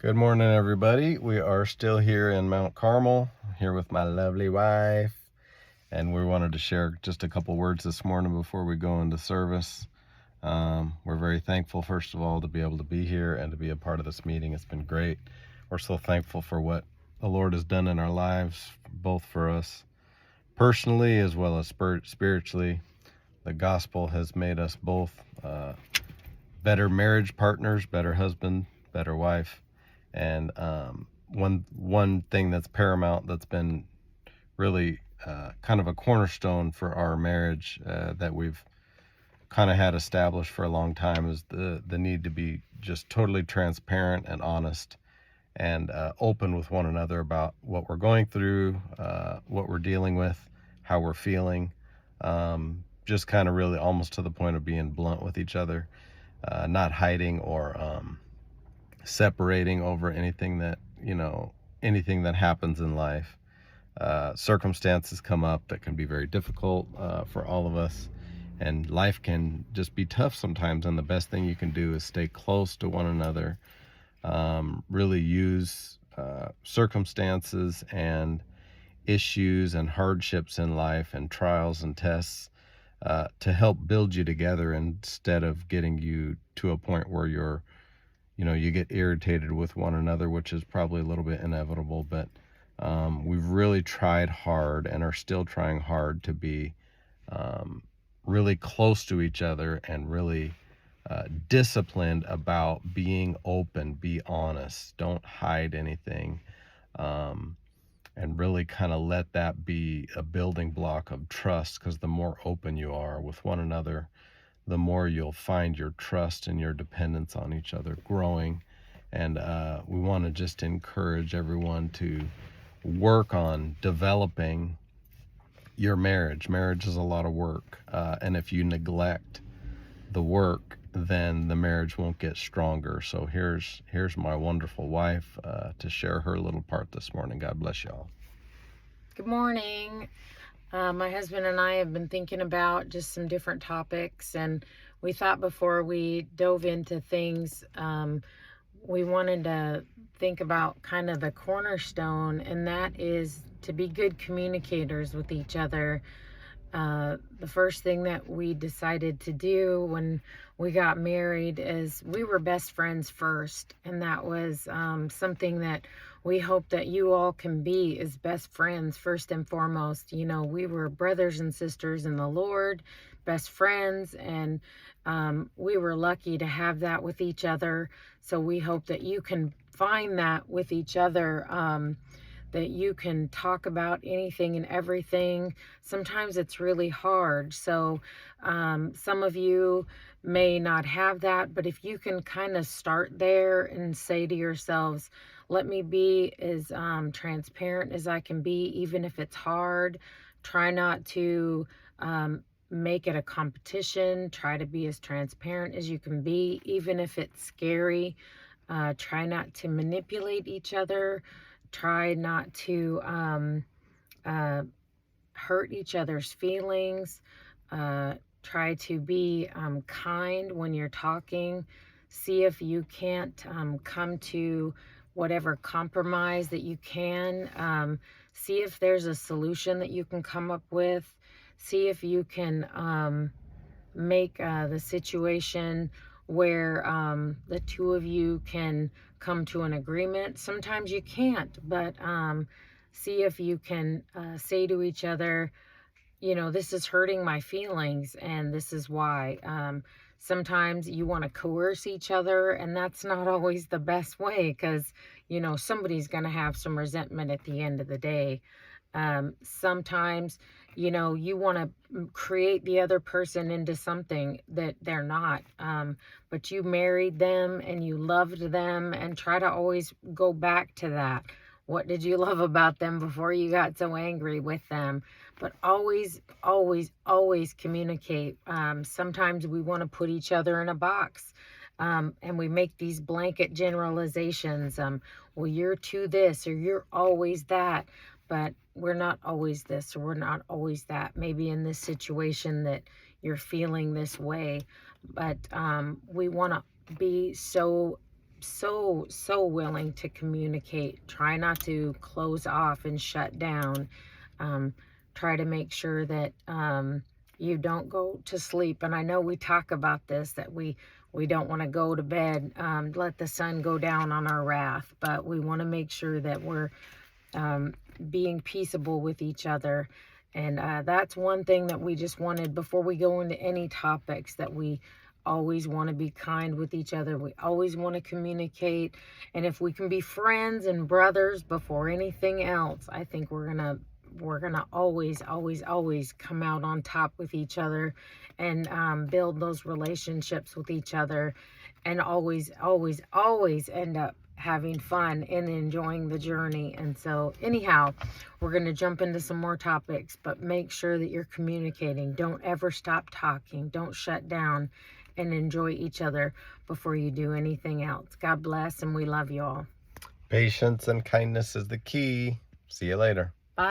Good morning, everybody. We are still here in Mount Carmel, here with my lovely wife, and we wanted to share just a couple words this morning before we go into service. We're very thankful, first of all, to be able to be here and to be a part of this meeting. It's been great. We're so thankful for what the Lord has done in our lives, both for us personally as well as spiritually. The gospel has made us both better marriage partners, better husband, better wife. And one thing that's paramount, that's been really kind of a cornerstone for our marriage that we've kind of had established for a long time, is the need to be just totally transparent and honest and open with one another about what we're going through, what we're dealing with, how we're feeling, just kind of really almost to the point of being blunt with each other, not hiding or separating over anything that happens in life. Circumstances come up that can be very difficult for all of us, and life can just be tough sometimes, and the best thing you can do is stay close to one another. Really use circumstances and issues and hardships in life and trials and tests to help build you together, instead of getting you to a point where you get irritated with one another, which is probably a little bit inevitable. But we've really tried hard and are still trying hard to be really close to each other and really disciplined about being open, be honest, don't hide anything, and really kind of let that be a building block of trust, because the more open you are with one another, the more you'll find your trust and your dependence on each other growing. And we want to just encourage everyone to work on developing your marriage. Marriage is a lot of work, and if you neglect the work, then the marriage won't get stronger. So here's my wonderful wife to share her little part this morning. God bless y'all. Good morning. My husband and I have been thinking about just some different topics, and we thought before we dove into things, we wanted to think about kind of the cornerstone, and that is to be good communicators with each other. The first thing that we decided to do when we got married is we were best friends first, and that was something that we hope that you all can be, is best friends first and foremost. We were brothers and sisters in the Lord, best friends, and we were lucky to have that with each other. So we hope that you can find that with each other, that you can talk about anything and everything. Sometimes it's really hard. So some of you may not have that, but if you can kind of start there and say to yourselves, let me be as transparent as I can be, even if it's hard. Try not to make it a competition. Try to be as transparent as you can be, even if it's scary. Try not to manipulate each other. Try not to hurt each other's feelings. Try to be kind when you're talking. See if you can't come to whatever compromise that you can. See if there's a solution that you can come up with. See if you can make the situation where the two of you can come to an agreement. Sometimes you can't, but see if you can say to each other, this is hurting my feelings, and this is why. Sometimes you want to coerce each other, and that's not always the best way, because, somebody's going to have some resentment at the end of the day. Sometimes, you want to create the other person into something that they're not. But you married them and you loved them, and try to always go back to that. What did you love about them before you got so angry with them? But always, always, always communicate. Sometimes we want to put each other in a box. And we make these blanket generalizations. Well, you're to this, or you're always that. But we're not always this, or we're not always that. Maybe in this situation that you're feeling this way. But we want to be so so willing to communicate. Try not to close off and shut down. Um, Try to make sure that you don't go to sleep. And I know we talk about this, that we don't want to go to bed, let the sun go down on our wrath, but we want to make sure that we're um, being peaceable with each other. And that's one thing that we just wanted before we go into any topics, that we always want to be kind with each other. We always want to communicate. And if we can be friends and brothers before anything else, I think we're gonna always come out on top with each other, and build those relationships with each other, and always end up having fun and enjoying the journey. And so anyhow, we're going to jump into some more topics, but make sure that you're communicating. Don't ever stop talking. Don't shut down, and enjoy each other before you do anything else. God bless, and we love you all. Patience and kindness is the key. See you later.